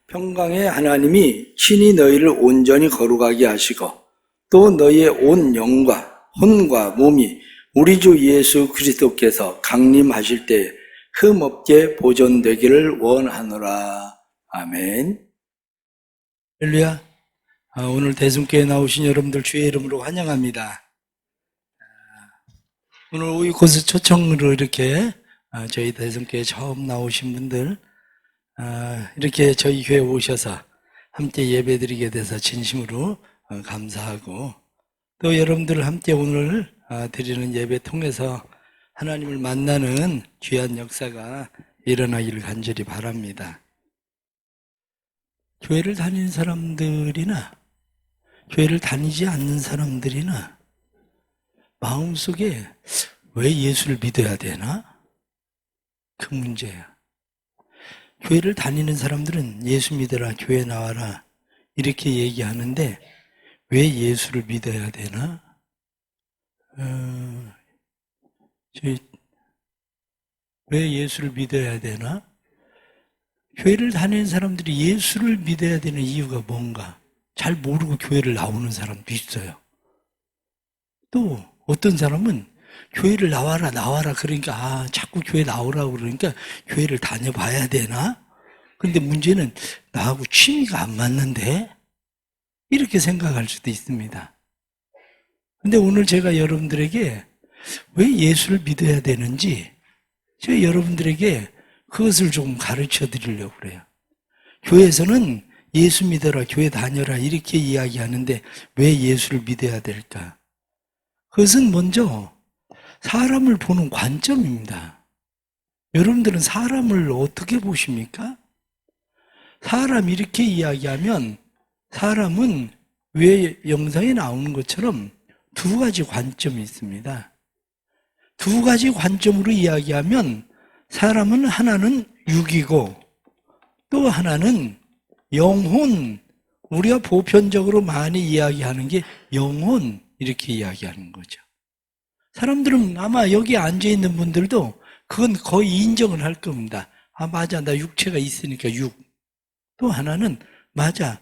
평강의 하나님이 친히 너희를 온전히 거룩하게 하시고 또 너희의 온 영과 혼과 몸이 우리 주 예수 그리스도께서 강림하실 때 흠없게 보존되기를 원하노라. 아멘. 할렐루야. 오늘 대승교회에 나오신 여러분들 주의 이름으로 환영합니다. 오늘 오이코스 초청으로 이렇게 저희 대승교회에 처음 나오신 분들 이렇게 저희 교회에 오셔서 함께 예배드리게 돼서 진심으로 감사하고, 또 여러분들 함께 오늘 드리는 예배 통해서 하나님을 만나는 귀한 역사가 일어나기를 간절히 바랍니다. 교회를 다니는 사람들이나 교회를 다니지 않는 사람들이나 마음속에 왜 예수를 믿어야 되나? 그 문제야. 교회를 다니는 사람들은 예수 믿어라, 교회 나와라 이렇게 얘기하는데 왜 예수를 믿어야 되나? 왜 예수를 믿어야 되나? 교회를 다니는 사람들이 예수를 믿어야 되는 이유가 뭔가 잘 모르고 교회를 나오는 사람도 있어요. 또 어떤 사람은 교회를 나와라 그러니까 자꾸 교회 나오라고 그러니까 교회를 다녀봐야 되나? 근데 문제는 나하고 취미가 안 맞는데? 이렇게 생각할 수도 있습니다. 근데 오늘 제가 여러분들에게 왜 예수를 믿어야 되는지 제가 여러분들에게 그것을 좀 가르쳐 드리려고 그래요. 교회에서는 예수 믿어라, 교회 다녀라 이렇게 이야기하는데 왜 예수를 믿어야 될까? 그것은 먼저 사람을 보는 관점입니다. 여러분들은 사람을 어떻게 보십니까? 사람 이렇게 이야기하면 사람은 왜 영상에 나오는 것처럼 두 가지 관점이 있습니다. 두 가지 관점으로 이야기하면 사람은 하나는 육이고 또 하나는 영혼, 우리가 보편적으로 많이 이야기하는 게 영혼 이렇게 이야기하는 거죠. 사람들은 아마 여기 앉아있는 분들도 그건 거의 인정을 할 겁니다. 맞아, 나 육체가 있으니까 육. 또 하나는 맞아,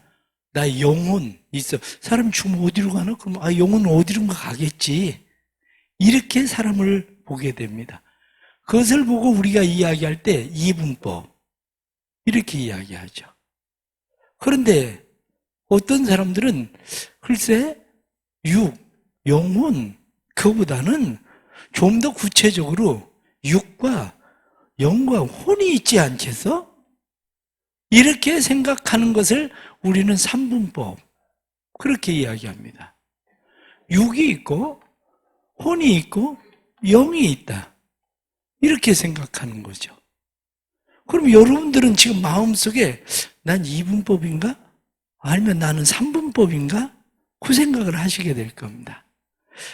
나 영혼 있어. 사람 죽으면 어디로 가나? 그럼 영혼은 어디론가 가겠지. 이렇게 사람을 보게 됩니다. 그것을 보고 우리가 이야기할 때 이분법 이렇게 이야기하죠. 그런데 어떤 사람들은 글쎄 육, 영혼 그보다는 좀 더 구체적으로 육과 영과 혼이 있지 않겠어? 이렇게 생각하는 것을 우리는 삼분법 그렇게 이야기합니다. 육이 있고 혼이 있고 영이 있다 이렇게 생각하는 거죠. 그럼 여러분들은 지금 마음속에 난 이분법인가? 아니면 나는 삼분법인가? 그 생각을 하시게 될 겁니다.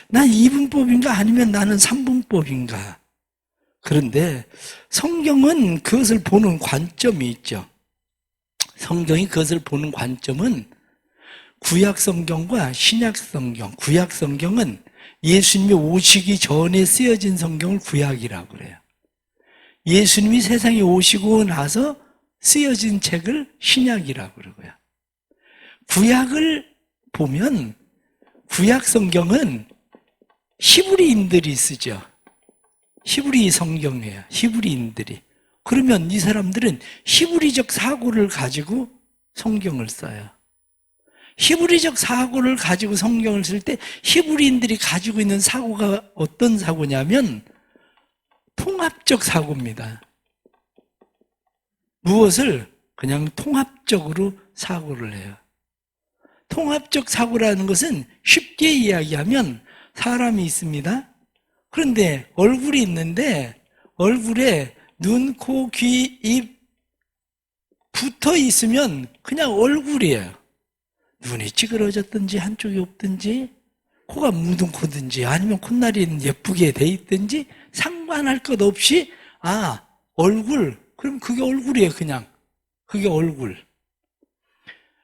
난 이분법인가? 아니면 나는 삼분법인가? 그런데 성경은 그것을 보는 관점이 있죠. 성경이 그것을 보는 관점은 구약성경과 신약성경, 구약성경은 예수님이 오시기 전에 쓰여진 성경을 구약이라고 그래요. 예수님이 세상에 오시고 나서 쓰여진 책을 신약이라고 그러고요. 구약을 보면 구약 성경은 히브리인들이 쓰죠. 히브리 성경이에요. 히브리인들이. 그러면 이 사람들은 히브리적 사고를 가지고 성경을 써요. 히브리적 사고를 가지고 성경을 쓸 때 히브리인들이 가지고 있는 사고가 어떤 사고냐면 통합적 사고입니다. 무엇을 그냥 통합적으로 사고를 해요. 통합적 사고라는 것은 쉽게 이야기하면 사람이 있습니다. 그런데 얼굴이 있는데 얼굴에 눈, 코, 귀, 입 붙어 있으면 그냥 얼굴이에요. 눈이 찌그러졌든지 한쪽이 없든지 코가 묻은 코든지 아니면 콧날이 예쁘게 돼 있든지 상관할 것 없이 얼굴, 그럼 그게 얼굴이에요. 그냥 그게 얼굴.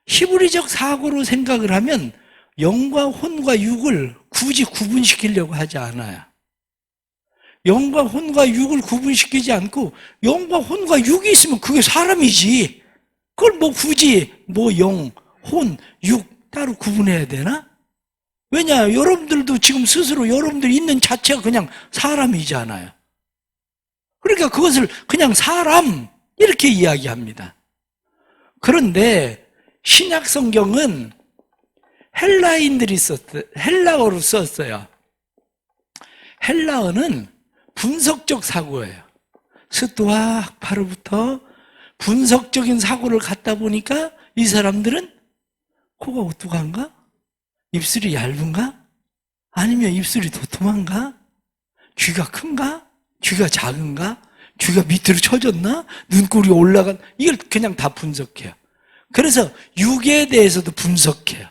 히브리적 사고로 생각을 하면 영과 혼과 육을 굳이 구분시키려고 하지 않아요. 영과 혼과 육을 구분시키지 않고 영과 혼과 육이 있으면 그게 사람이지. 그걸 뭐 굳이 뭐 영, 혼, 육 따로 구분해야 되나? 왜냐? 여러분들도 지금 스스로 여러분들 있는 자체가 그냥 사람이잖아요. 그러니까 그것을 그냥 사람 이렇게 이야기합니다. 그런데 신약 성경은 헬라인들이 헬라어로 썼어요. 헬라어는 분석적 사고예요. 스토아 학파로부터 분석적인 사고를 갖다 보니까 이 사람들은 코가 오뚝한가? 입술이 얇은가? 아니면 입술이 도톰한가? 귀가 큰가? 귀가 작은가? 귀가 밑으로 쳐졌나? 눈꼬리 올라간, 이걸 그냥 다 분석해요. 그래서 육에 대해서도 분석해요.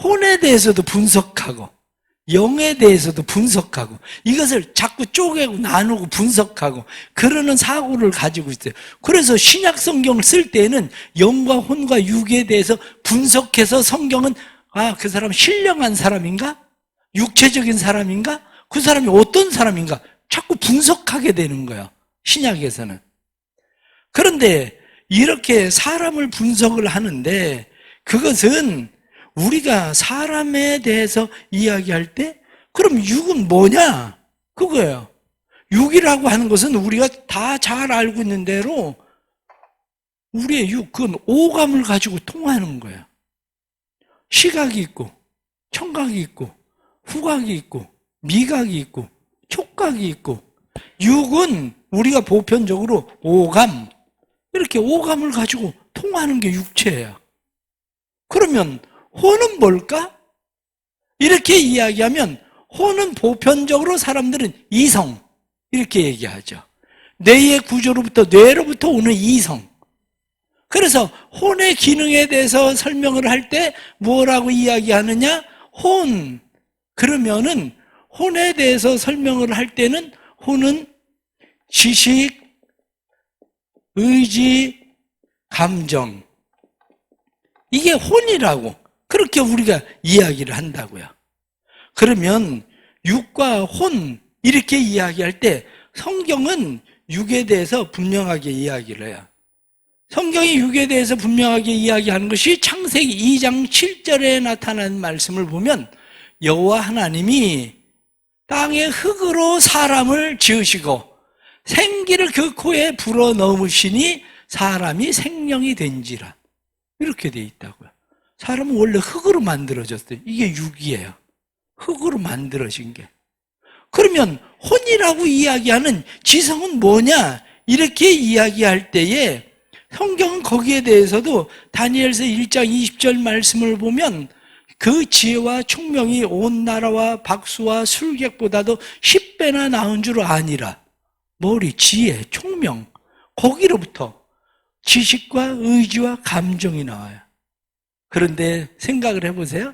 혼에 대해서도 분석하고, 영에 대해서도 분석하고, 이것을 자꾸 쪼개고 나누고 분석하고, 그러는 사고를 가지고 있어요. 그래서 신약 성경을 쓸 때는 영과 혼과 육에 대해서 분석해서 성경은, 아, 그 사람 신령한 사람인가? 육체적인 사람인가? 그 사람이 어떤 사람인가? 자꾸 분석하게 되는 거예요. 신약에서는. 그런데 이렇게 사람을 분석을 하는데 그것은 우리가 사람에 대해서 이야기할 때 그럼 육은 뭐냐? 그거예요. 육이라고 하는 것은 우리가 다 잘 알고 있는 대로 우리의 육, 그건 오감을 가지고 통하는 거예요. 시각이 있고 청각이 있고 후각이 있고 미각이 있고 촉각이 있고 육은 우리가 보편적으로 오감, 이렇게 오감을 가지고 통하는 게 육체예요. 그러면 혼은 뭘까? 이렇게 이야기하면 혼은 보편적으로 사람들은 이성 이렇게 얘기하죠. 뇌의 구조로부터 뇌로부터 오는 이성. 그래서 혼의 기능에 대해서 설명을 할 때 뭐라고 이야기하느냐? 혼. 그러면은 혼에 대해서 설명을 할 때는 혼은 지식, 의지, 감정. 이게 혼이라고 그렇게 우리가 이야기를 한다고요. 그러면 육과 혼 이렇게 이야기할 때 성경은 육에 대해서 분명하게 이야기를 해요. 성경이 육에 대해서 분명하게 이야기하는 것이 창세기 2장 7절에 나타난 말씀을 보면 여호와 하나님이 땅의 흙으로 사람을 지으시고 생기를 그 코에 불어넣으시니 사람이 생명이 된지라. 이렇게 돼 있다고요. 사람은 원래 흙으로 만들어졌어요. 이게 육이에요. 흙으로 만들어진 게. 그러면 혼이라고 이야기하는 지성은 뭐냐? 이렇게 이야기할 때에 성경은 거기에 대해서도 다니엘서 1장 20절 말씀을 보면 그 지혜와 총명이 온 나라와 박수와 술객보다도 10배나 나은 줄 아니라. 머리, 지혜, 총명, 거기로부터 지식과 의지와 감정이 나와요. 그런데 생각을 해보세요.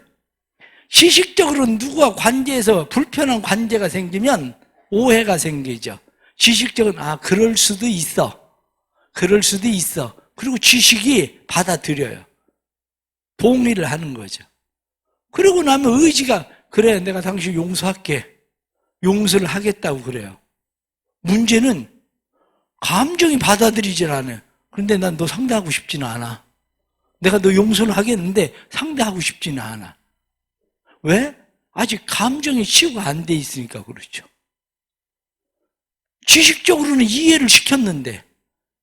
지식적으로는 누구와 관계에서 불편한 관계가 생기면 오해가 생기죠. 지식적으로는 그럴 수도 있어. 그럴 수도 있어. 그리고 지식이 받아들여요. 동의를 하는 거죠. 그러고 나면 의지가 그래 내가 당신 용서할게. 용서를 하겠다고 그래요. 문제는 감정이 받아들이질 않아요. 그런데 난 너 상대하고 싶지는 않아. 내가 너 용서를 하겠는데 상대하고 싶지는 않아. 왜? 아직 감정이 치유가 안 돼 있으니까 그렇죠. 지식적으로는 이해를 시켰는데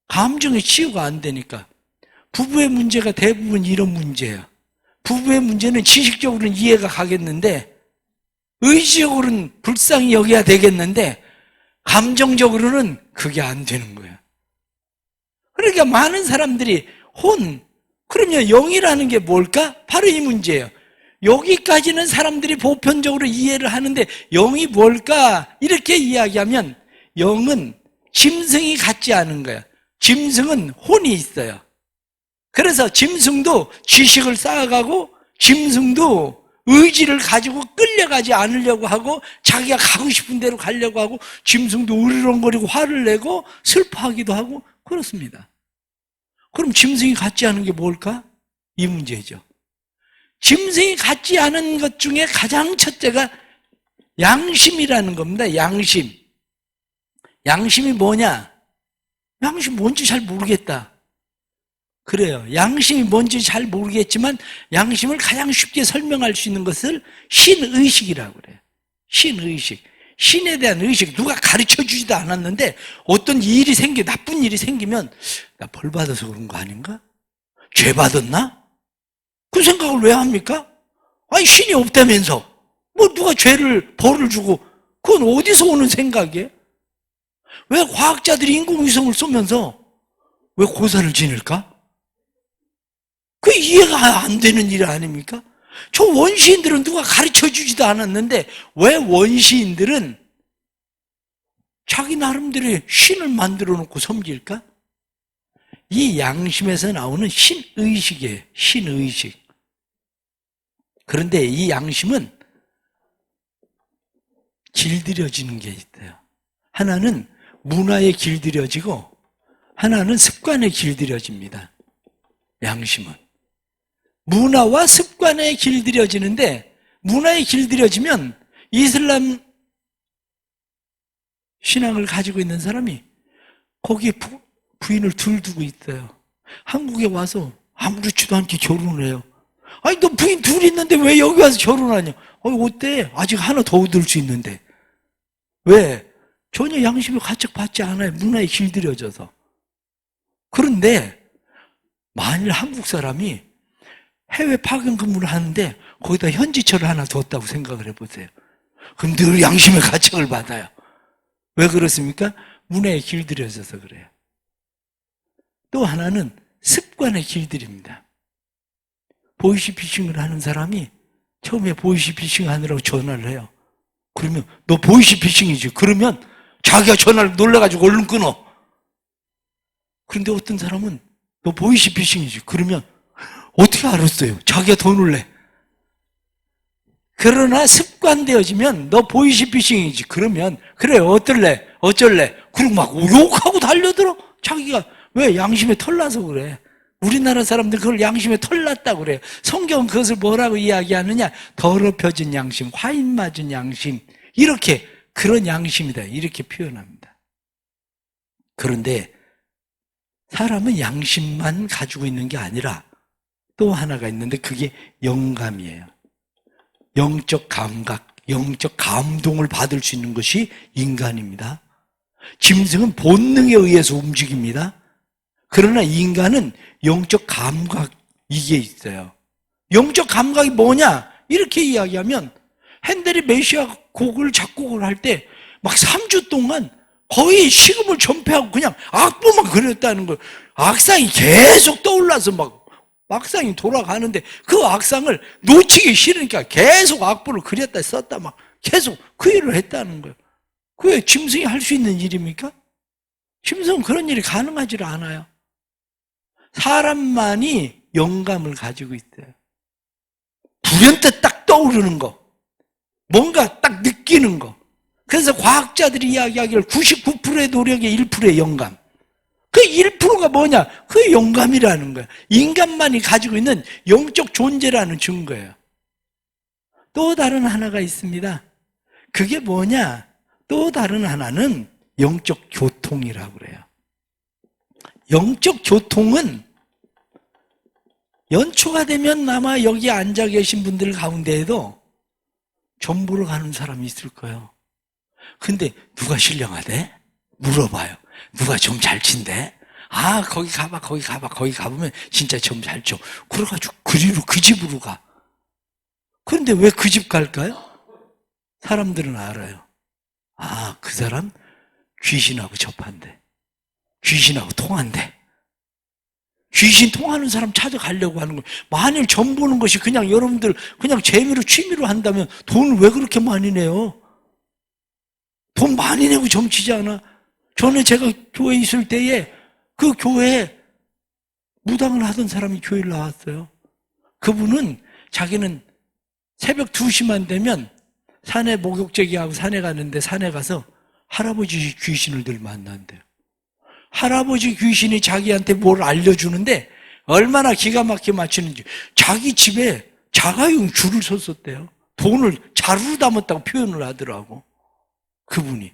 감정이 치유가 안 되니까. 부부의 문제가 대부분 이런 문제예요. 부부의 문제는 지식적으로는 이해가 가겠는데 의지적으로는 불쌍히 여겨야 되겠는데 감정적으로는 그게 안 되는 거예요. 그러니까 많은 사람들이 그러면 영이라는 게 뭘까? 바로 이 문제예요. 여기까지는 사람들이 보편적으로 이해를 하는데 영이 뭘까? 이렇게 이야기하면 영은 짐승이 같지 않은 거예요. 짐승은 혼이 있어요. 그래서 짐승도 지식을 쌓아가고 짐승도 의지를 가지고 끌려가지 않으려고 하고 자기가 가고 싶은 대로 가려고 하고 짐승도 으르렁거리고 화를 내고 슬퍼하기도 하고 그렇습니다. 그럼 짐승이 같지 않은 게 뭘까? 이 문제죠. 짐승이 같지 않은 것 중에 가장 첫째가 양심이라는 겁니다. 양심. 양심이 뭐냐? 양심 뭔지 잘 모르겠다. 그래요. 양심이 뭔지 잘 모르겠지만 양심을 가장 쉽게 설명할 수 있는 것을 신의식이라고 그래요. 신의식. 신에 대한 의식. 누가 가르쳐 주지도 않았는데 어떤 일이 나쁜 일이 생기면 나 벌 받아서 그런 거 아닌가? 죄 받았나? 그 생각을 왜 합니까? 아니 신이 없다면서 뭐 누가 벌을 주고 그건 어디서 오는 생각이에요? 왜 과학자들이 인공위성을 쏘면서 왜 고사를 지낼까? 그 이해가 안 되는 일 아닙니까? 저 원시인들은 누가 가르쳐 주지도 않았는데 왜 원시인들은 자기 나름대로 신을 만들어 놓고 섬길까? 이 양심에서 나오는 신의식이에요. 신의식. 그런데 이 양심은 길들여지는 게 있어요. 하나는 문화에 길들여지고 하나는 습관에 길들여집니다. 양심은. 문화와 습관에 길들여지는데 문화에 길들여지면 이슬람 신앙을 가지고 있는 사람이 거기에 부인을 둘 두고 있어요. 한국에 와서 아무렇지도 않게 결혼을 해요. 아니 너 부인 둘 있는데 왜 여기 와서 결혼하냐? 어때? 아직 하나 더 얻을 수 있는데. 왜? 전혀 양심이 가책받지 않아요. 문화에 길들여져서. 그런데 만일 한국 사람이 해외 파견 근무를 하는데 거기다 현지처를 하나 뒀다고 생각을 해보세요. 그럼 늘 양심의 가책을 받아요. 왜 그렇습니까? 문화에 길들여져서 그래요. 또 하나는 습관에 길들입니다. 보이시피싱을 하는 사람이 처음에 보이시피싱 하느라고 전화를 해요. 그러면 너 보이시피싱이지. 그러면 자기가 전화를 놀라가지고 얼른 끊어. 그런데 어떤 사람은 너 보이시피싱이지. 그러면 어떻게 알았어요? 자기가 돈을 내. 그러나 습관되어지면 너 보이시피싱이지. 그러면 그래 어쩔래. 그리고 막 욕하고 달려들어. 자기가 왜 양심에 털나서 그래. 우리나라 사람들 그걸 양심에 털났다고 그래요. 성경은 그것을 뭐라고 이야기하느냐? 더럽혀진 양심, 화인 맞은 양심, 이렇게 그런 양심이다 이렇게 표현합니다. 그런데 사람은 양심만 가지고 있는 게 아니라 또 하나가 있는데 그게 영감이에요. 영적 감각, 영적 감동을 받을 수 있는 것이 인간입니다. 짐승은 본능에 의해서 움직입니다. 그러나 인간은 영적 감각, 이게 있어요. 영적 감각이 뭐냐? 이렇게 이야기하면 핸델이 메시아 곡을 작곡을 할 때 막 3주 동안 거의 식음을 전폐하고 그냥 악보만 그렸다는 거예요. 악상이 계속 떠올라서 막 악상이 돌아가는데 그 악상을 놓치기 싫으니까 계속 악보를 그렸다 썼다 막 계속 그 일을 했다는 거예요. 그게 짐승이 할 수 있는 일입니까? 짐승은 그런 일이 가능하지 않아요. 사람만이 영감을 가지고 있어요. 불현듯 딱 떠오르는 거, 뭔가 딱 느끼는 거. 그래서 과학자들이 이야기하기를 99%의 노력에 1%의 영감. 그 1%가 뭐냐? 그게 영감이라는 거야. 인간만이 가지고 있는 영적 존재라는 증거예요. 또 다른 하나가 있습니다. 그게 뭐냐? 또 다른 하나는 영적 교통이라고 그래요. 영적 교통은 연초가 되면 아마 여기 앉아 계신 분들 가운데에도 점 보러 가는 사람이 있을 거예요. 근데 누가 신령하대? 물어봐요. 누가 점 잘 친대? 아, 거기 가보면 진짜 점 잘 쳐. 그래가지고 그 집으로 가. 그런데 왜 그 집 갈까요? 사람들은 알아요. 아, 그 사람 귀신하고 접한대. 귀신하고 통한대. 귀신 통하는 사람 찾아가려고 하는 거예요. 만일 점 보는 것이 그냥 여러분들 그냥 재미로 취미로 한다면 돈을 왜 그렇게 많이 내요? 돈 많이 내고 점치지 않아? 전에 제가 교회에 있을 때에 그 교회에 무당을 하던 사람이 교회를 나왔어요. 그분은 자기는 새벽 2시만 되면 산에 목욕제기하고 산에 가는데 산에 가서 할아버지 귀신을 늘 만난대요. 할아버지 귀신이 자기한테 뭘 알려주는데 얼마나 기가 막히게 맞추는지 자기 집에 자가용 줄을 섰었대요. 돈을 자루로 담았다고 표현을 하더라고. 그분이.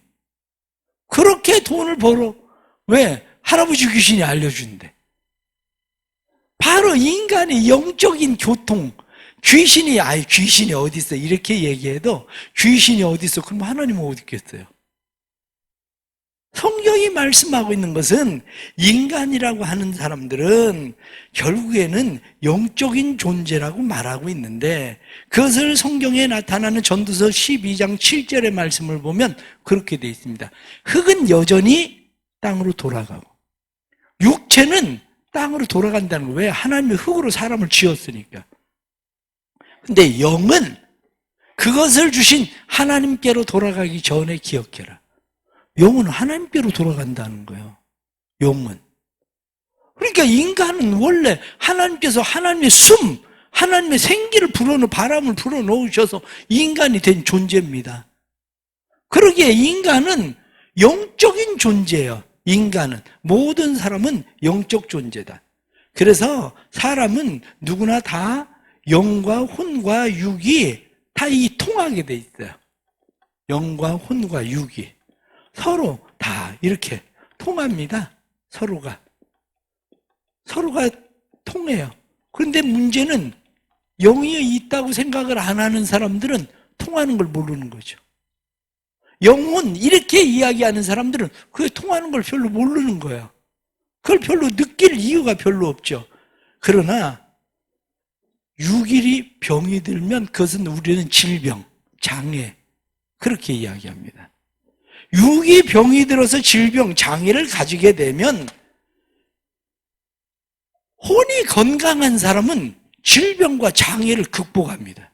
그렇게 돈을 벌어. 왜? 할아버지 귀신이 알려준대. 바로 인간의 영적인 교통, 귀신이 어디 있어? 이렇게 얘기해도 귀신이 어디 있어? 그럼 하나님은 어디 있겠어요? 성경이 말씀하고 있는 것은 인간이라고 하는 사람들은 결국에는 영적인 존재라고 말하고 있는데, 그것을 성경에 나타나는 전도서 12장 7절의 말씀을 보면 그렇게 되어 있습니다. 흙은 여전히 땅으로 돌아가고 육체는 땅으로 돌아간다는 거예요. 왜? 하나님이 흙으로 사람을 지었으니까. 근데 영은 그것을 주신 하나님께로 돌아가기 전에 기억해라. 영은 하나님께로 돌아간다는 거예요. 영은. 그러니까 인간은 원래 하나님께서 하나님의 하나님의 생기를 바람을 불어넣으셔서 인간이 된 존재입니다. 그러기에 인간은 영적인 존재예요. 인간은. 모든 사람은 영적 존재다. 그래서 사람은 누구나 다 영과 혼과 육이 다 통하게 돼 있어요. 영과 혼과 육이 서로 다 이렇게 통합니다. 서로가 통해요. 그런데 문제는 영이 있다고 생각을 안 하는 사람들은 통하는 걸 모르는 거죠. 영혼 이렇게 이야기하는 사람들은 그게 통하는 걸 별로 모르는 거예요. 그걸 별로 느낄 이유가 별로 없죠. 그러나 육일이 병이 들면 그것은 우리는 질병, 장애 그렇게 이야기합니다. 육이 병이 들어서 질병, 장애를 가지게 되면 혼이 건강한 사람은 질병과 장애를 극복합니다.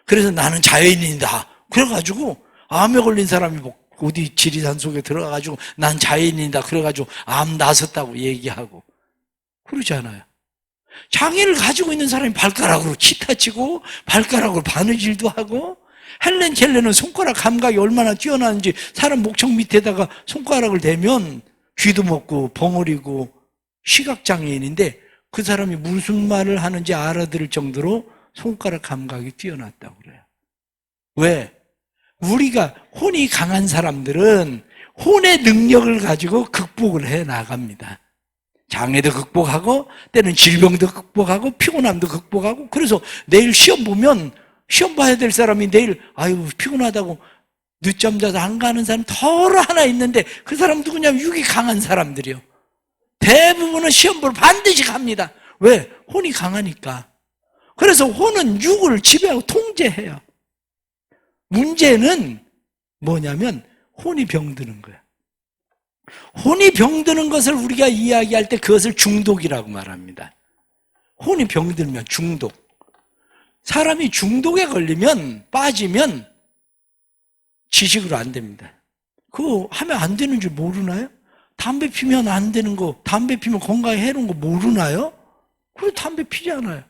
그래서 나는 자연인이다. 그래가지고 암에 걸린 사람이 어디 지리산 속에 들어가가지고 난 자연인이다. 그래가지고 암 나섰다고 얘기하고 그러지 않아요. 장애를 가지고 있는 사람이 발가락으로 치타치고 발가락으로 바느질도 하고, 헬렌 켈러는 손가락 감각이 얼마나 뛰어나는지 사람 목청 밑에다가 손가락을 대면 귀도 먹고 벙어리고 시각장애인인데 그 사람이 무슨 말을 하는지 알아들을 정도로 손가락 감각이 뛰어났다고 그래요. 왜? 우리가 혼이 강한 사람들은 혼의 능력을 가지고 극복을 해 나갑니다. 장애도 극복하고 때는 질병도 극복하고 피곤함도 극복하고. 그래서 내일 시험 보면 시험 봐야 될 사람이 내일 아유 피곤하다고 늦잠 자서 안 가는 사람 덜어 하나 있는데 그 사람 누구냐면 육이 강한 사람들이요. 대부분은 시험 보러 반드시 갑니다. 왜? 혼이 강하니까. 그래서 혼은 육을 지배하고 통제해요. 문제는 뭐냐면 혼이 병드는 거예요. 혼이 병드는 것을 우리가 이야기할 때 그것을 중독이라고 말합니다. 혼이 병들면 중독. 사람이 중독에 걸리면 빠지면 지식으로 안 됩니다. 그거 하면 안 되는 줄 모르나요? 담배 피면 안 되는 거, 담배 피면 건강에 해로운 거 모르나요? 그래 담배 피잖아요.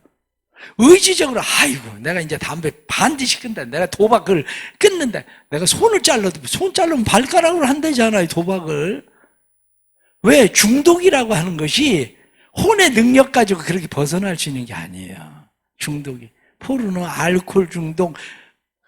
의지적으로 아이고 내가 이제 담배 반드시 끊다. 내가 도박을 끊는다. 내가 손을 잘라도 손 자르면 발가락으로 한다잖아요. 도박을. 왜? 중독이라고 하는 것이 혼의 능력 가지고 그렇게 벗어날 수 있는 게 아니에요. 중독이. 포르노, 알코올 중독,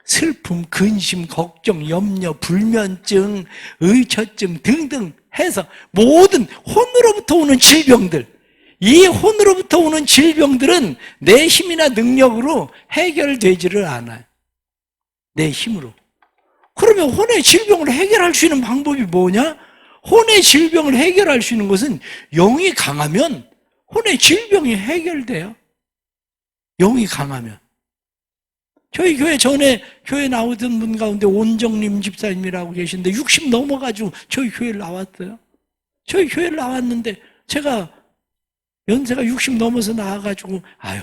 슬픔, 근심, 걱정, 염려, 불면증, 의처증 등등 해서 모든 혼으로부터 오는 질병들, 이 혼으로부터 오는 질병들은 내 힘이나 능력으로 해결되지를 않아요. 내 힘으로. 그러면 혼의 질병을 해결할 수 있는 방법이 뭐냐? 혼의 질병을 해결할 수 있는 것은 영이 강하면 혼의 질병이 해결돼요. 영이 강하면. 저희 교회 전에 교회 나오던 분 가운데 온정림 집사님이라고 계신데 60 넘어가지고 저희 교회를 나왔어요. 저희 교회를 나왔는데 제가 연세가 60 넘어서 나와가지고 아유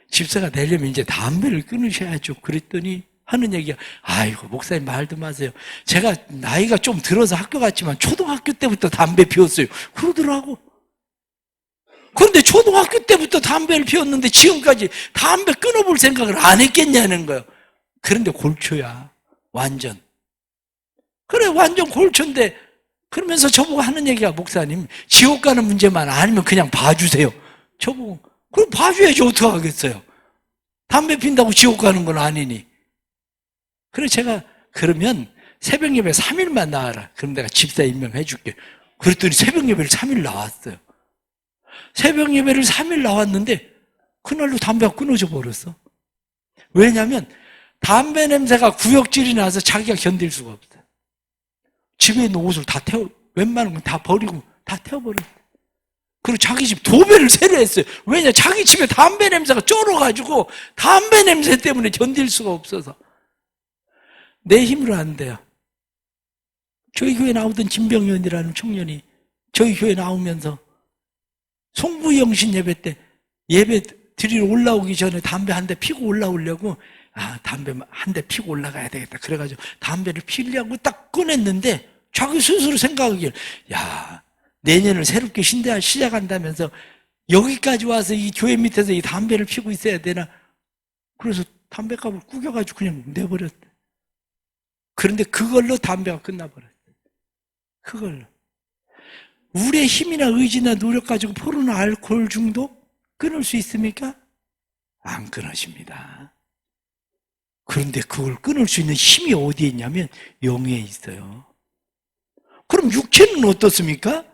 집사가 되려면 이제 담배를 끊으셔야죠. 그랬더니 하는 얘기가 아이고 목사님 말도 마세요. 제가 나이가 좀 들어서 학교 갔지만 초등학교 때부터 담배 피웠어요. 그러더라고. 그런데 초등학교 때부터 담배를 피웠는데 지금까지 담배 끊어볼 생각을 안 했겠냐는 거예요. 그런데 골초야. 완전. 그래 완전 골초인데 그러면서 저보고 하는 얘기가 목사님 지옥 가는 문제만 아니면 그냥 봐주세요. 저보고 그럼 봐줘야지 어떻게 하겠어요. 담배 핀다고 지옥 가는 건 아니니. 그래 제가 그러면 새벽 예배 3일만 나와라. 그럼 내가 집사 임명해 줄게. 그랬더니 새벽 예배를 3일 나왔어요. 새벽 예배를 3일 나왔는데 그날로 담배가 끊어져 버렸어. 왜냐하면 담배 냄새가 구역질이 나서 자기가 견딜 수가 없어요. 집에 있는 옷을 다 웬만한 건 다 버리고 다 태워버렸어요. 그리고 자기 집 도배를 새로 했어요. 왜냐? 자기 집에 담배 냄새가 쩔어가지고 담배 냄새 때문에 견딜 수가 없어서. 내 힘으로 안 돼요. 저희 교회 나오던 진병현이라는 청년이 저희 교회 나오면서 송부영신 예배 때 예배 드리러 올라오기 전에 담배 한 대 피고 올라오려고 담배 한 대 피고 올라가야 되겠다. 그래가지고 담배를 피려고 딱 꺼냈는데 자기 스스로 생각하길 내년을 새롭게 시작한다면서 여기까지 와서 이 교회 밑에서 이 담배를 피고 있어야 되나? 그래서 담배값을 구겨가지고 그냥 내버렸대. 그런데 그걸로 담배가 끝나버렸어요. 그걸로. 우리의 힘이나 의지나 노력 가지고 포르노 알코올 중독 끊을 수 있습니까? 안 끊어집니다. 그런데 그걸 끊을 수 있는 힘이 어디에 있냐면 영에 있어요. 그럼 육체는 어떻습니까?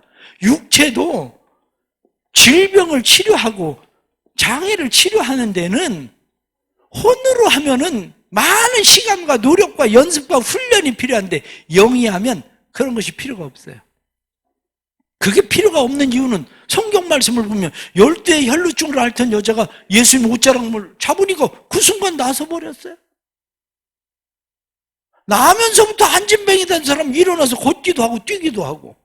육체도 질병을 치료하고 장애를 치료하는 데는 혼으로 하면은 많은 시간과 노력과 연습과 훈련이 필요한데 영이 하면 그런 것이 필요가 없어요. 그게 필요가 없는 이유는 성경 말씀을 보면 12의 혈루증을 앓던 여자가 예수님 옷자락을 잡으니까 그 순간 나서버렸어요. 나면서부터 안진뱅이 된 사람 일어나서 걷기도 하고 뛰기도 하고.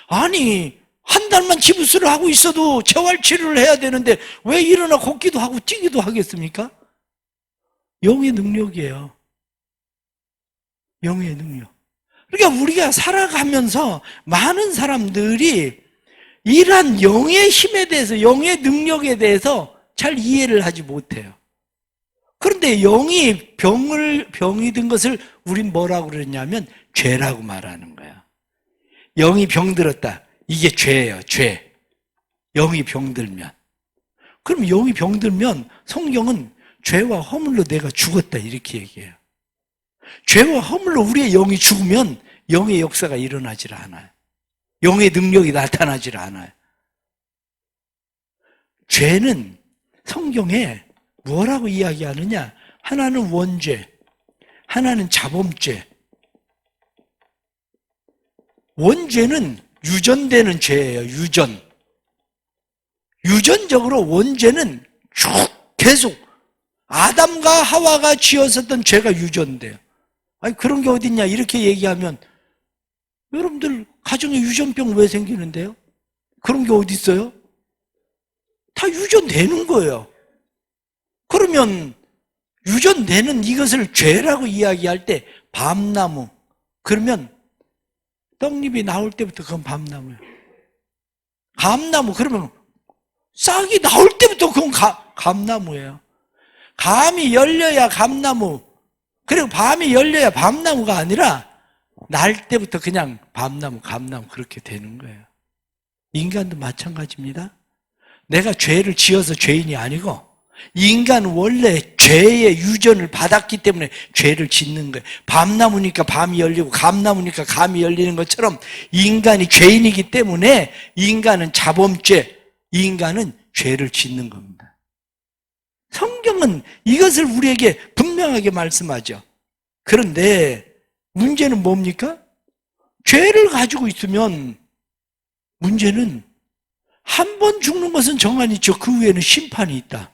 아니 한 달만 기부스를 하고 있어도 재활치료를 해야 되는데 왜 일어나 걷기도 하고 뛰기도 하겠습니까? 영의 능력이에요. 영의 능력. 그러니까 우리가 살아가면서 많은 사람들이 이러한 영의 힘에 대해서, 영의 능력에 대해서 잘 이해를 하지 못해요. 그런데 영이 병이 든 것을 우린 뭐라고 그러냐면 죄라고 말하는 거야. 영이 병들었다. 이게 죄예요, 죄. 영이 병들면. 그럼 영이 병들면 성경은 죄와 허물로 내가 죽었다 이렇게 얘기해요. 죄와 허물로 우리의 영이 죽으면 영의 역사가 일어나질 않아요. 영의 능력이 나타나질 않아요. 죄는 성경에 뭐라고 이야기하느냐? 하나는 원죄, 하나는 자범죄. 원죄는 유전되는 죄예요. 유전적으로 원죄는 쭉 계속 아담과 하와가 지었었던 죄가 유전돼요. 아니 그런 게 어딨냐 이렇게 얘기하면 여러분들 가정에 유전병 왜 생기는데요? 그런 게 어디 있어요? 다 유전되는 거예요. 그러면 유전되는 이것을 죄라고 이야기할 때 밤나무, 그러면 떡잎이 나올 때부터 그건 밤나무예요. 감나무, 그러면 싹이 나올 때부터 그건 감나무예요. 감이 열려야 감나무, 그리고 밤이 열려야 밤나무가 아니라 날 때부터 그냥 밤나무, 감나무 그렇게 되는 거예요. 인간도 마찬가지입니다. 내가 죄를 지어서 죄인이 아니고 인간은 원래 죄의 유전을 받았기 때문에 죄를 짓는 거예요. 밤나무니까 밤이 열리고 감나무니까 감이 열리는 것처럼 인간이 죄인이기 때문에 인간은 자범죄, 인간은 죄를 짓는 겁니다. 성경은 이것을 우리에게 분명하게 말씀하죠. 그런데 문제는 뭡니까? 죄를 가지고 있으면 문제는 한 번 죽는 것은 정한이 있죠. 그 후에는 심판이 있다.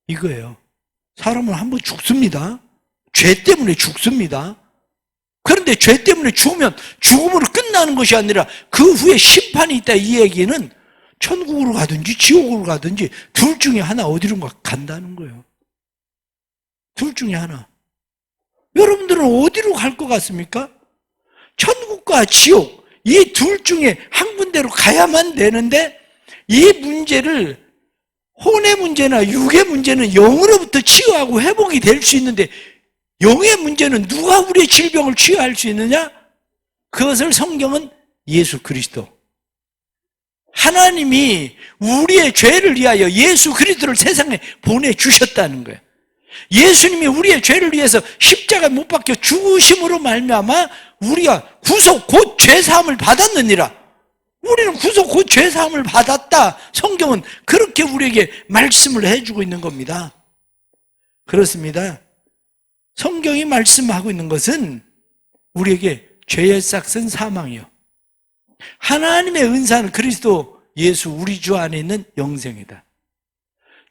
이거예요. 사람은 한 번 죽습니다. 죄 때문에 죽습니다. 그런데 죄 때문에 죽으면 죽음으로 끝나는 것이 아니라 그 후에 심판이 있다. 이 얘기는 천국으로 가든지 지옥으로 가든지 둘 중에 하나 어디로 간다는 거예요. 둘 중에 하나. 여러분들은 어디로 갈 것 같습니까? 천국과 지옥, 이 둘 중에 한 군데로 가야만 되는데 이 문제를, 혼의 문제나 육의 문제는 영으로부터 치유하고 회복이 될 수 있는데 영의 문제는 누가 우리의 질병을 치유할 수 있느냐? 그것을 성경은 예수 그리스도, 하나님이 우리의 죄를 위하여 예수 그리스도를 세상에 보내주셨다는 거예요. 예수님이 우리의 죄를 위해서 십자가에 못 박혀 죽으심으로 말미암아 우리가 구속 곧 죄사함을 받았느니라. 우리는 구속 곧 죄사함을 받았다. 성경은 그렇게 우리에게 말씀을 해주고 있는 겁니다. 그렇습니다. 성경이 말씀하고 있는 것은 우리에게 죄의 싹은 사망이요, 하나님의 은사는 그리스도 예수 우리 주 안에 있는 영생이다.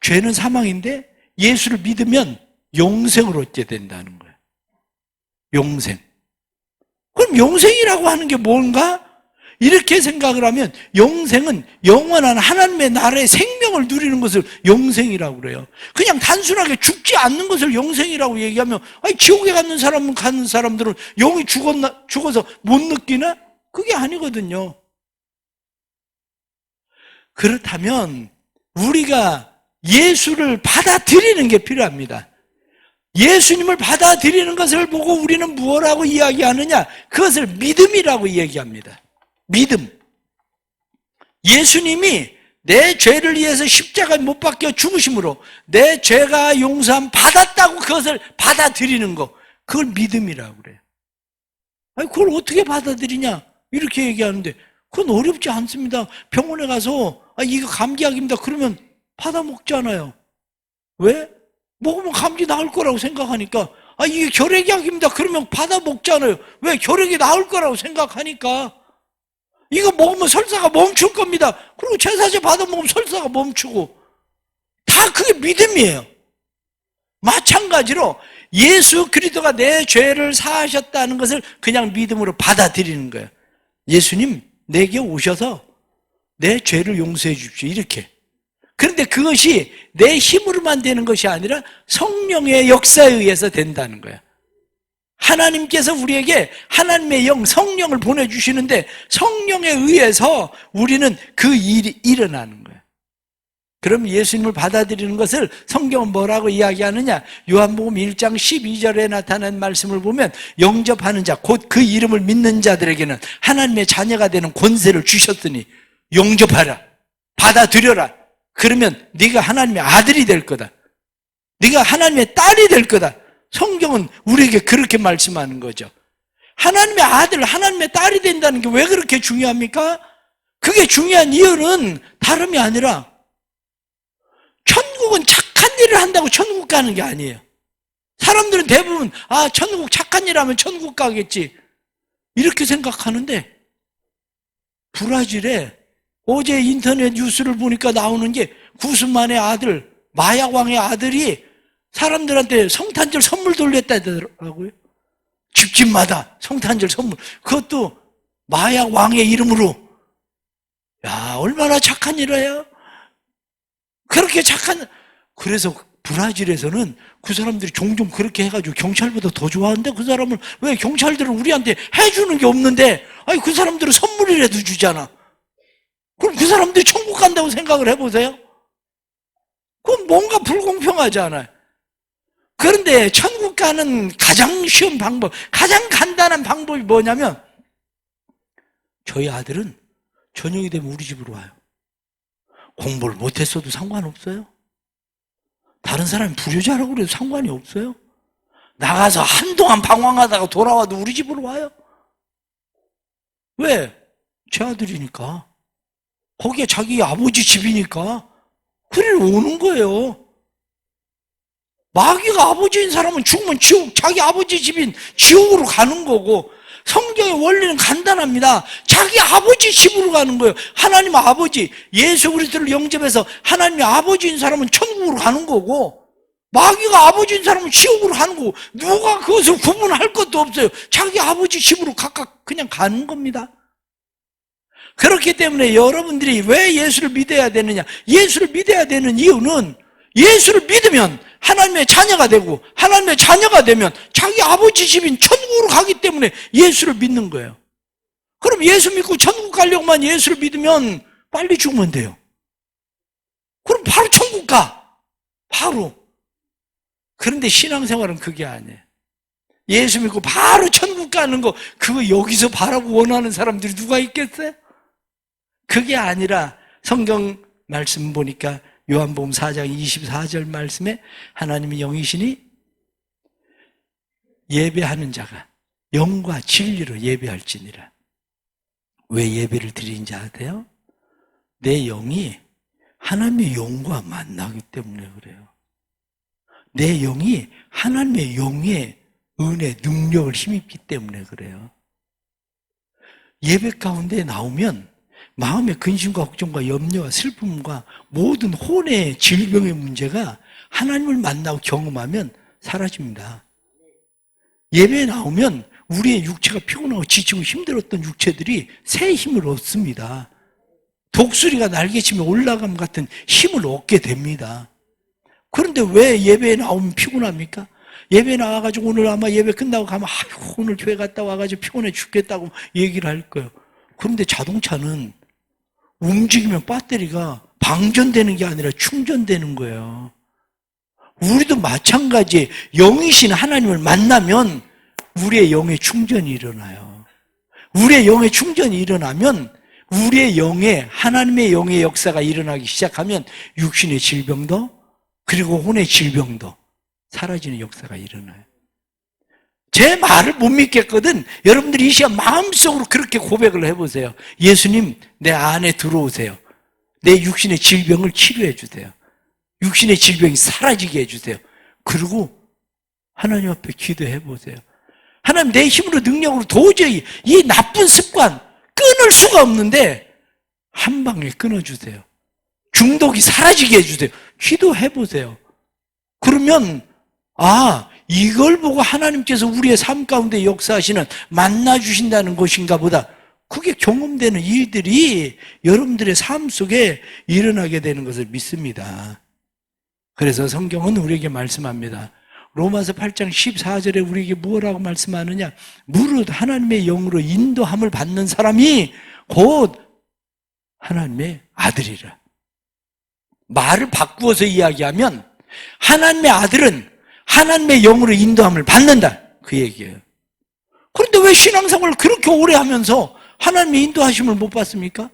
죄는 사망인데 예수를 믿으면 영생을 얻게 된다는 거예요. 영생. 그럼 영생이라고 하는 게 뭔가? 이렇게 생각을 하면 영생은 영원한 하나님의 나라의 생명을 누리는 것을 영생이라고 그래요. 그냥 단순하게 죽지 않는 것을 영생이라고 얘기하면, 아니 지옥에 가는 사람들은 영이 죽어서 못 느끼나? 그게 아니거든요. 그렇다면 우리가 예수를 받아들이는 게 필요합니다. 예수님을 받아들이는 것을 보고 우리는 무엇라고 이야기하느냐? 그것을 믿음이라고 이야기합니다. 믿음. 예수님이 내 죄를 위해서 십자가에 못 박혀 죽으심으로 내 죄가 용서함 받았다고 그것을 받아들이는 거, 그걸 믿음이라고 그래요. 아니 그걸 어떻게 받아들이냐? 이렇게 얘기하는데 그건 어렵지 않습니다. 병원에 가서 이거 감기약입니다 그러면 받아 먹잖아요. 왜? 먹으면 감기 나을 거라고 생각하니까. 이게 결핵약입니다 그러면 받아 먹잖아요. 왜? 결핵이 나을 거라고 생각하니까. 이거 먹으면 설사가 멈출 겁니다. 그리고 제사제 받아 먹으면 설사가 멈추고. 다 그게 믿음이에요. 마찬가지로 예수 그리스도가 내 죄를 사하셨다는 것을 그냥 믿음으로 받아들이는 거예요. 예수님 내게 오셔서 내 죄를 용서해 주십시오, 이렇게. 그런데 그것이 내 힘으로만 되는 것이 아니라 성령의 역사에 의해서 된다는 거예요. 하나님께서 우리에게 하나님의 영, 성령을 보내주시는데 성령에 의해서 우리는 그 일이 일어나는 거예요. 그럼 예수님을 받아들이는 것을 성경은 뭐라고 이야기하느냐? 요한복음 1장 12절에 나타난 말씀을 보면 영접하는 자, 곧 그 이름을 믿는 자들에게는 하나님의 자녀가 되는 권세를 주셨으니 영접하라, 받아들여라. 그러면 네가 하나님의 아들이 될 거다. 네가 하나님의 딸이 될 거다. 성경은 우리에게 그렇게 말씀하는 거죠. 하나님의 아들, 하나님의 딸이 된다는 게 왜 그렇게 중요합니까? 그게 중요한 이유는 다름이 아니라 천국은 착한 일을 한다고 천국 가는 게 아니에요. 사람들은 대부분 천국 착한 일 하면 천국 가겠지 이렇게 생각하는데, 브라질에 어제 인터넷 뉴스를 보니까 나오는 게 구스만의 아들, 마약왕의 아들이 사람들한테 성탄절 선물 돌렸다더라고요. 집집마다 성탄절 선물. 그것도 마약왕의 이름으로. 야, 얼마나 착한 일이에요. 그렇게 착한. 그래서 브라질에서는 그 사람들이 종종 그렇게 해가지고 경찰보다 더 좋아하는데, 그 사람을 왜 경찰들은 우리한테 해주는 게 없는데 그 사람들은 선물이라도 주잖아. 그럼 그 사람들이 천국 간다고 생각을 해보세요. 그건 뭔가 불공평하지 않아요? 그런데 천국 가는 가장 쉬운 방법, 가장 간단한 방법이 뭐냐면, 저희 아들은 저녁이 되면 우리 집으로 와요. 공부를 못했어도 상관없어요. 다른 사람이 불효자라고 그래도 상관이 없어요. 나가서 한동안 방황하다가 돌아와도 우리 집으로 와요. 왜? 제 아들이니까. 거기에 자기 아버지 집이니까. 그래 오는 거예요. 마귀가 아버지인 사람은 죽으면 지옥, 자기 아버지 집인 지옥으로 가는 거고, 성경의 원리는 간단합니다. 자기 아버지 집으로 가는 거예요. 하나님 아버지, 예수 그리스도를 영접해서 하나님의 아버지인 사람은 천국으로 가는 거고, 마귀가 아버지인 사람은 지옥으로 가는 거고, 누가 그것을 구분할 것도 없어요. 자기 아버지 집으로 각각 그냥 가는 겁니다. 그렇기 때문에 여러분들이 왜 예수를 믿어야 되느냐? 예수를 믿어야 되는 이유는, 예수를 믿으면 하나님의 자녀가 되고, 하나님의 자녀가 되면 자기 아버지 집인 천국으로 가기 때문에 예수를 믿는 거예요. 그럼 예수 믿고 천국 가려고만 예수를 믿으면 빨리 죽으면 돼요. 그럼 바로 천국 가. 바로. 그런데 신앙생활은 그게 아니에요. 예수 믿고 바로 천국 가는 거, 그거 여기서 바라고 원하는 사람들이 누가 있겠어요? 그게 아니라 성경 말씀 보니까 요한복음 4장 24절 말씀에 하나님의 영이시니 예배하는 자가 영과 진리로 예배할지니라. 왜 예배를 드리는지 아세요? 내 영이 하나님의 영과 만나기 때문에 그래요. 내 영이 하나님의 영의 은혜, 능력을 힘입기 때문에 그래요. 예배 가운데 나오면 마음의 근심과 걱정과 염려와 슬픔과 모든 혼의 질병의 문제가 하나님을 만나고 경험하면 사라집니다. 예배에 나오면 우리의 육체가 피곤하고 지치고 힘들었던 육체들이 새 힘을 얻습니다. 독수리가 날개치며 올라감 같은 힘을 얻게 됩니다. 그런데 왜 예배에 나오면 피곤합니까? 예배 나와가지고 오늘 아마 예배 끝나고 가면 아이고 오늘 교회 갔다 와가지고 피곤해 죽겠다고 얘기를 할 거예요. 그런데 자동차는 움직이면 배터리가 방전되는 게 아니라 충전되는 거예요. 우리도 마찬가지에 영이신 하나님을 만나면 우리의 영의 충전이 일어나요. 우리의 영의 충전이 일어나면 우리의 영에 하나님의 영의 역사가 일어나기 시작하면 육신의 질병도 그리고 혼의 질병도 사라지는 역사가 일어나요. 제 말을 못 믿겠거든. 여러분들이 이 시간 마음속으로 그렇게 고백을 해보세요. 예수님, 내 안에 들어오세요. 내 육신의 질병을 치료해 주세요. 육신의 질병이 사라지게 해주세요. 그리고 하나님 앞에 기도해 보세요. 하나님, 내 힘으로 능력으로 도저히 이 나쁜 습관 끊을 수가 없는데 한 방에 끊어주세요. 중독이 사라지게 해주세요. 기도해 보세요. 그러면 이걸 보고 하나님께서 우리의 삶 가운데 역사하시는 만나주신다는 것인가 보다. 그게 경험되는 일들이 여러분들의 삶 속에 일어나게 되는 것을 믿습니다. 그래서 성경은 우리에게 말씀합니다. 로마서 8장 14절에 우리에게 무엇라고 말씀하느냐? 무릇 하나님의 영으로 인도함을 받는 사람이 곧 하나님의 아들이라. 말을 바꾸어서 이야기하면 하나님의 아들은 하나님의 영으로 인도함을 받는다. 그 얘기예요. 그런데 왜 신앙생활을 그렇게 오래 하면서 하나님의 인도하심을 못 받습니까?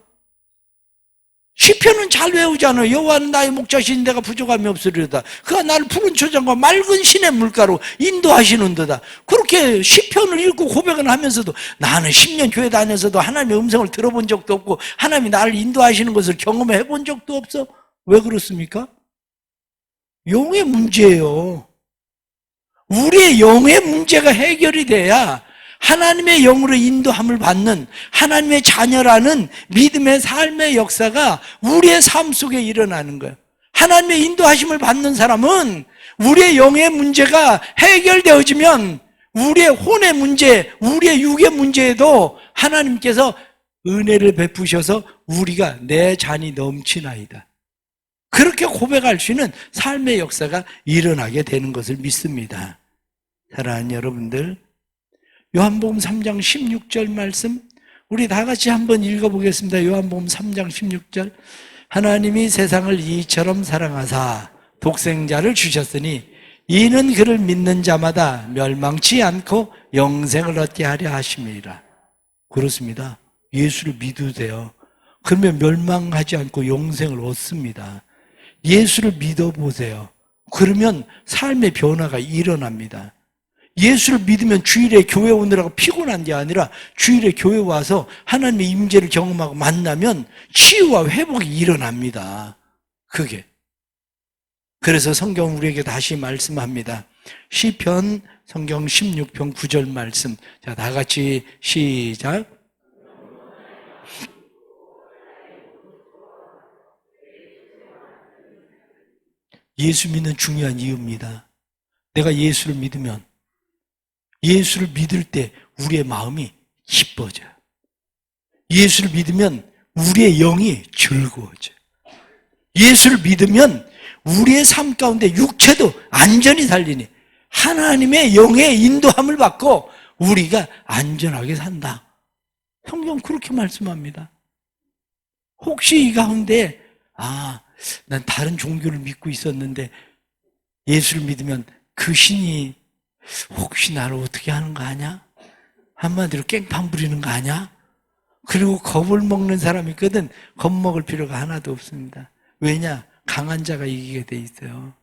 시편은 잘 외우잖아요. 여호와는 나의 목자시니 내가 부족함이 없으리로다. 그가 나를 푸른 초장과 맑은 시냇 물가로 인도하시는도다. 그렇게 시편을 읽고 고백을 하면서도 나는 10년 교회 다녀서도 하나님의 음성을 들어본 적도 없고 하나님이 나를 인도하시는 것을 경험해 본 적도 없어. 왜 그렇습니까? 영의 문제예요. 우리의 영의 문제가 해결이 돼야 하나님의 영으로 인도함을 받는 하나님의 자녀라는 믿음의 삶의 역사가 우리의 삶 속에 일어나는 거예요. 하나님의 인도하심을 받는 사람은 우리의 영의 문제가 해결되어지면 우리의 혼의 문제, 우리의 육의 문제에도 하나님께서 은혜를 베푸셔서 우리가 내 잔이 넘치나이다. 그렇게 고백할 수 있는 삶의 역사가 일어나게 되는 것을 믿습니다. 사랑하는 여러분들, 요한복음 3장 16절 말씀 우리 다 같이 한번 읽어보겠습니다. 요한복음 3장 16절 하나님이 세상을 이처럼 사랑하사 독생자를 주셨으니 이는 그를 믿는 자마다 멸망치 않고 영생을 얻게 하려 하심이라. 그렇습니다. 예수를 믿으세요. 그러면 멸망하지 않고 영생을 얻습니다. 예수를 믿어보세요. 그러면 삶의 변화가 일어납니다. 예수를 믿으면 주일에 교회 오느라고 피곤한 게 아니라 주일에 교회 와서 하나님의 임재를 경험하고 만나면 치유와 회복이 일어납니다. 그게. 그래서 성경 우리에게 다시 말씀합니다. 시편 성경 16편 9절 말씀. 자, 다 같이 시작. 예수 믿는 중요한 이유입니다. 내가 예수를 믿으면 예수를 믿을 때 우리의 마음이 기뻐져요. 예수를 믿으면 우리의 영이 즐거워져요. 예수를 믿으면 우리의 삶 가운데 육체도 안전히 살리니 하나님의 영의 인도함을 받고 우리가 안전하게 산다. 성경 그렇게 말씀합니다. 혹시 이 가운데 난 다른 종교를 믿고 있었는데 예수를 믿으면 그 신이 혹시 나를 어떻게 하는 거 아냐? 한마디로 깽판 부리는 거 아냐? 그리고 겁을 먹는 사람이 있거든. 겁먹을 필요가 하나도 없습니다. 왜냐? 강한 자가 이기게 돼 있어요.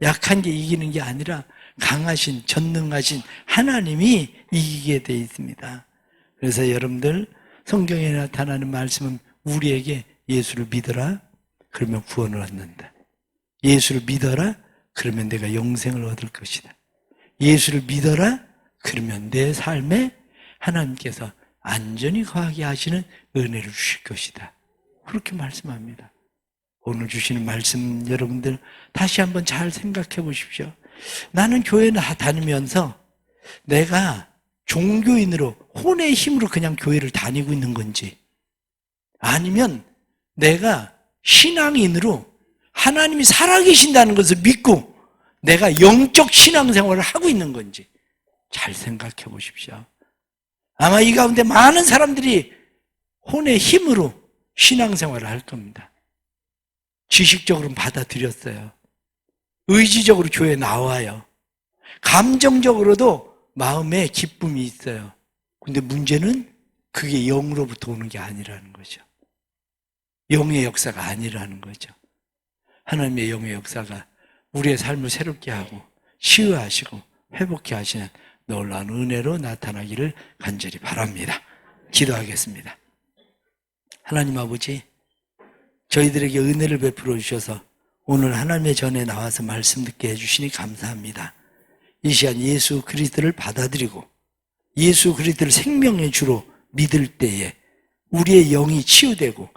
약한 게 이기는 게 아니라 강하신, 전능하신 하나님이 이기게 돼 있습니다. 그래서 여러분들 성경에 나타나는 말씀은 우리에게 예수를 믿어라. 그러면 구원을 얻는다. 예수를 믿어라. 그러면 내가 영생을 얻을 것이다. 예수를 믿어라. 그러면 내 삶에 하나님께서 안전히 거하게 하시는 은혜를 주실 것이다. 그렇게 말씀합니다. 오늘 주시는 말씀 여러분들 다시 한번 잘 생각해 보십시오. 나는 교회 다니면서 내가 종교인으로 혼의 힘으로 그냥 교회를 다니고 있는 건지, 아니면 내가 신앙인으로 하나님이 살아계신다는 것을 믿고 내가 영적 신앙생활을 하고 있는 건지 잘 생각해 보십시오. 아마 이 가운데 많은 사람들이 혼의 힘으로 신앙생활을 할 겁니다. 지식적으로는 받아들였어요. 의지적으로 교회에 나와요. 감정적으로도 마음에 기쁨이 있어요. 근데 문제는 그게 영으로부터 오는 게 아니라는 거죠. 영의 역사가 아니라는 거죠. 하나님의 영의 역사가 우리의 삶을 새롭게 하고 치유하시고 회복케 하시는 놀라운 은혜로 나타나기를 간절히 바랍니다. 기도하겠습니다. 하나님 아버지, 저희들에게 은혜를 베풀어 주셔서 오늘 하나님의 전에 나와서 말씀 듣게 해주시니 감사합니다. 이 시간 예수 그리스도를 받아들이고 예수 그리스도를 생명의 주로 믿을 때에 우리의 영이 치유되고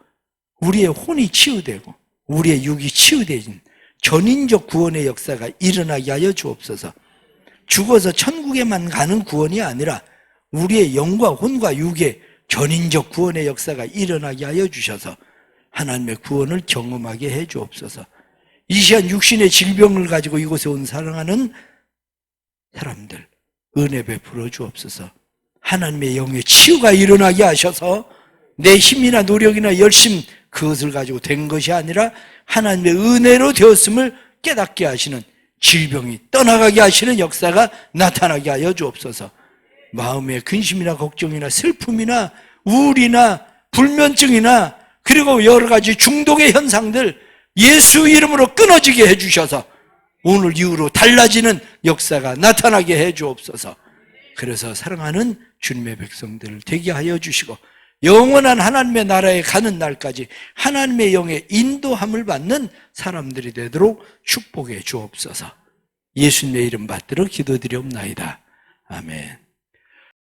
우리의 혼이 치유되고 우리의 육이 치유되는 전인적 구원의 역사가 일어나게 하여 주옵소서. 죽어서 천국에만 가는 구원이 아니라 우리의 영과 혼과 육의 전인적 구원의 역사가 일어나게 하여 주셔서 하나님의 구원을 경험하게 해 주옵소서. 이 시간 육신의 질병을 가지고 이곳에 온 사랑하는 사람들 은혜 베풀어 주옵소서. 하나님의 영의 치유가 일어나게 하셔서 내 힘이나 노력이나 열심 그것을 가지고 된 것이 아니라 하나님의 은혜로 되었음을 깨닫게 하시는, 질병이 떠나가게 하시는 역사가 나타나게 하여 주옵소서. 마음의 근심이나 걱정이나 슬픔이나 우울이나 불면증이나 그리고 여러 가지 중독의 현상들 예수 이름으로 끊어지게 해주셔서 오늘 이후로 달라지는 역사가 나타나게 해 주옵소서. 그래서 사랑하는 주님의 백성들을 되게 하여 주시고 영원한 하나님의 나라에 가는 날까지 하나님의 영의 인도함을 받는 사람들이 되도록 축복해 주옵소서. 예수님의 이름 받들어 기도드리옵나이다. 아멘.